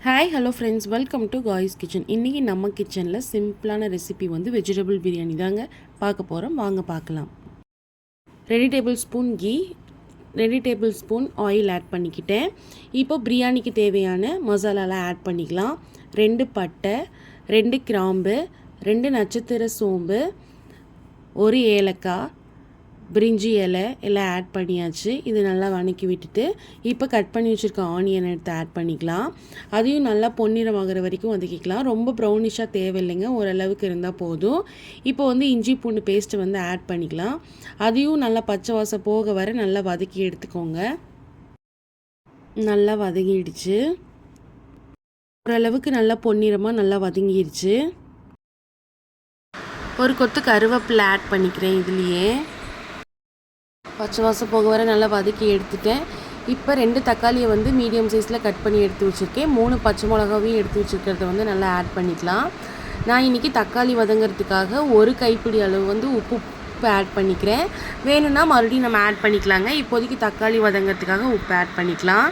Hi hello friends, welcome to guys kitchen. இன்றைக்கி நம்ம கிச்சனில் சிம்பிளான ரெசிபி வெஜிடபிள் பிரியாணி தாங்க பார்க்க போகிறோம். வாங்க பார்க்கலாம். 2 tablespoon ghee, 2 tablespoon oil add பண்ணிக்கிட்டேன். இப்போ பிரியாணிக்கு தேவையான மசாலாலாம் ஆட் பண்ணிக்கலாம். 2 பட்டை, 2 கிராம்பு, 2 நட்சத்திர சோம்பு, 1 ஏலக்காய், பிரிஞ்சி இலை எல்லாம் ஆட் பண்ணியாச்சு. இது நல்லா வணக்கி விட்டுட்டு இப்போ கட் பண்ணி வச்சுருக்க ஆனியன் எடுத்து ஆட் பண்ணிக்கலாம். அதையும் நல்லா பொன்னிறமாகிற வரைக்கும் வதக்கிக்கலாம். ரொம்ப ப்ரௌனிஷாக தேவையில்லைங்க, ஓரளவுக்கு இருந்தால் போதும். இப்போ இஞ்சி பூண்டு பேஸ்ட்டு ஆட் பண்ணிக்கலாம். அதையும் நல்லா பச்சை வாசம் போக வர நல்லா வதக்கி எடுத்துக்கோங்க. நல்லா வதங்கிடுச்சு. ஓரளவுக்கு நல்லா பொன்னிறமாக நல்லா வதங்கிடுச்சு. ஒரு கொத்து கருவேப்பிலை ஆட் பண்ணிக்கிறேன். இதுலேயே பச்சை வாசம் போக வர நல்லா வதக்கி எடுத்துட்டேன். இப்போ 2 தக்காளியை மீடியம் சைஸில் கட் பண்ணி எடுத்து வச்சுருக்கேன். 3 பச்சை மிளகாவையும் எடுத்து வச்சுருக்கிறத நல்லா ஆட் பண்ணிக்கலாம். நான் இன்றைக்கி தக்காளி வதங்கிறதுக்காக 1 கைப்பிடி அளவு உப்பு ஆட் பண்ணிக்கிறேன். வேணும்னா மறுபடியும் நம்ம ஆட் பண்ணிக்கலாங்க. இப்போதைக்கு தக்காளி வதங்கிறதுக்காக உப்பு ஆட் பண்ணிக்கலாம்.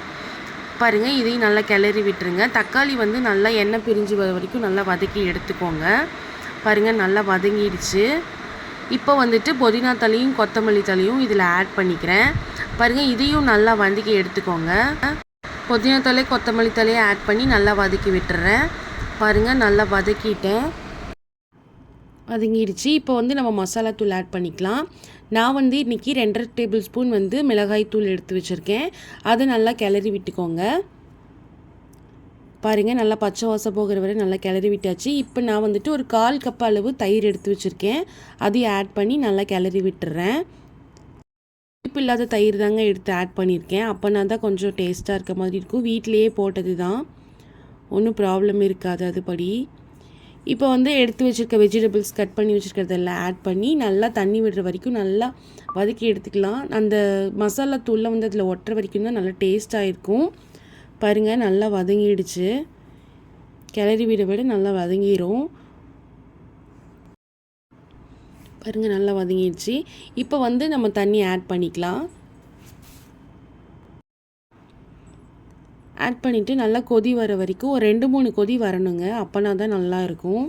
பாருங்கள், இதையும் நல்லா கிளறி விட்டுருங்க. தக்காளி நல்லா எண்ணெய் பிரிஞ்சு வர வரைக்கும் நல்லா வதக்கி எடுத்துக்கோங்க. பாருங்கள், நல்லா வதங்கிடுச்சு. இப்போ புதினா தழையும் கொத்தமல்லி தழையும் இதில் ஆட் பண்ணிக்கிறேன். பாருங்கள், இதையும் நல்லா வதக்கி எடுத்துக்கோங்க. புதினா தழை கொத்தமல்லி தழையை ஆட் பண்ணி நல்லா வதக்கி விட்டுறேன். பாருங்கள், நல்லா வதக்கிட்டேன், வதங்கிடுச்சு. இப்போ நம்ம மசாலா தூள் ஆட் பண்ணிக்கலாம். நான் இன்றைக்கி 2.5 டேபிள் ஸ்பூன் மிளகாய் தூள் எடுத்து வச்சுருக்கேன். அதை நல்லா கிளறி விட்டுக்கோங்க. பாருங்கள், நல்லா பச்சை வாசம் போகிற வரை நல்லா கிளறி விட்டாச்சு. இப்போ நான் ஒரு 1/4 கப் அளவு தயிர் எடுத்து வச்சுருக்கேன். அதையும் ஆட் பண்ணி நல்லா கிளறி விட்டுறேன். இப்போ இல்லாத தயிர் தாங்க எடுத்து ஆட் பண்ணியிருக்கேன். அப்போனா தான் கொஞ்சம் டேஸ்ட்டாக இருக்க மாதிரி இருக்கும். வீட்டிலையே போட்டது தான், ஒன்றும் ப்ராப்ளம் இருக்காது அதுபடி. இப்போ எடுத்து வச்சுருக்க வெஜிடபிள்ஸ் கட் பண்ணி வச்சுருக்கிறதெல்லாம் ஆட் பண்ணி நல்லா தண்ணி விடுற வரைக்கும் நல்லா வதக்கி எடுத்துக்கலாம். அந்த மசாலா தூளில் அதில் ஒட்டுற வரைக்கும் தான் நல்லா டேஸ்ட்டாக இருக்கும். பாருங்கள், நல்லா வதங்கிடுச்சு. கிளறி விட நல்லா வதங்கிடும். பாருங்கள், நல்லா வதங்கிடுச்சு. இப்போ நம்ம தண்ணி ஆட் பண்ணிக்கலாம். ஆட் பண்ணிவிட்டு நல்லா கொதி வர வரைக்கும் ஒரு 2-3 கொதி வரணுங்க. அப்போனா தான் நல்லா இருக்கும்.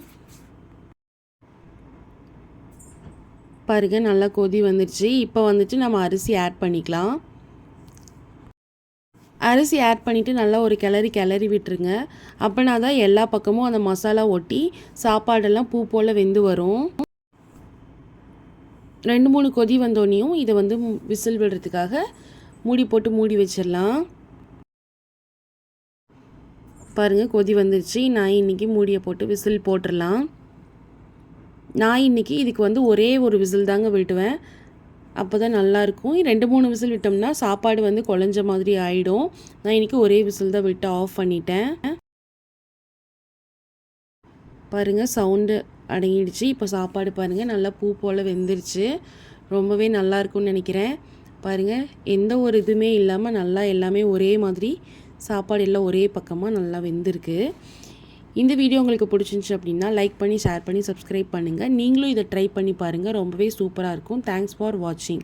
பாருங்கள், நல்லா கொதி வந்துடுச்சு. இப்போ நம்ம அரிசி ஆட் பண்ணிக்கலாம். அரிசி ஆட் பண்ணிவிட்டு நல்லா ஒரு கிளறி விட்டுருங்க. அப்போனா தான் எல்லா பக்கமும் அந்த மசாலா ஒட்டி சாப்பாடெல்லாம் பூ போல் வெந்து வரும். 2-3 கொதி வந்தோடனையும் இதை விசில் விடுறதுக்காக மூடி போட்டு மூடி வச்சிடலாம். பாருங்கள், கொதி வந்துருச்சு. நான் இன்றைக்கி மூடியை போட்டு விசில் போட்டுடலாம். நான் இன்றைக்கி இதுக்கு ஒரே ஒரு விசில் தாங்க விட்டுவேன். அப்போ தான் நல்லாயிருக்கும். 2-3 விசில் விட்டோம்னா சாப்பாடு குழஞ்ச மாதிரி ஆகிடும். நான் இன்றைக்கி ஒரே விசில் தான் விட்டு ஆஃப் பண்ணிட்டேன். பாருங்கள், சவுண்டு அடங்கிடுச்சு. இப்போ சாப்பாடு பாருங்கள் நல்லா பூ போல் வெந்துருச்சு. ரொம்பவே நல்லாயிருக்கும்னு நினைக்கிறேன். பாருங்கள், எந்த ஒரு இதுவுமே இல்லாமல் நல்லா எல்லாமே ஒரே மாதிரி சாப்பாடு எல்லாம் ஒரே பக்கமாக நல்லா வெந்திருக்கு. இந்த வீடியோ உங்களுக்கு பிடிச்சிருந்துச்சு அப்படின்னா லைக் பண்ணி, ஷேர் பண்ணி, சப்ஸ்கிரைப் பண்ணுங்கள். நீங்களும் இதை ட்ரை பண்ணி பாருங்கள். ரொம்பவே சூப்பராக இருக்கும். தேங்க்ஸ் ஃபார் வாட்சிங்.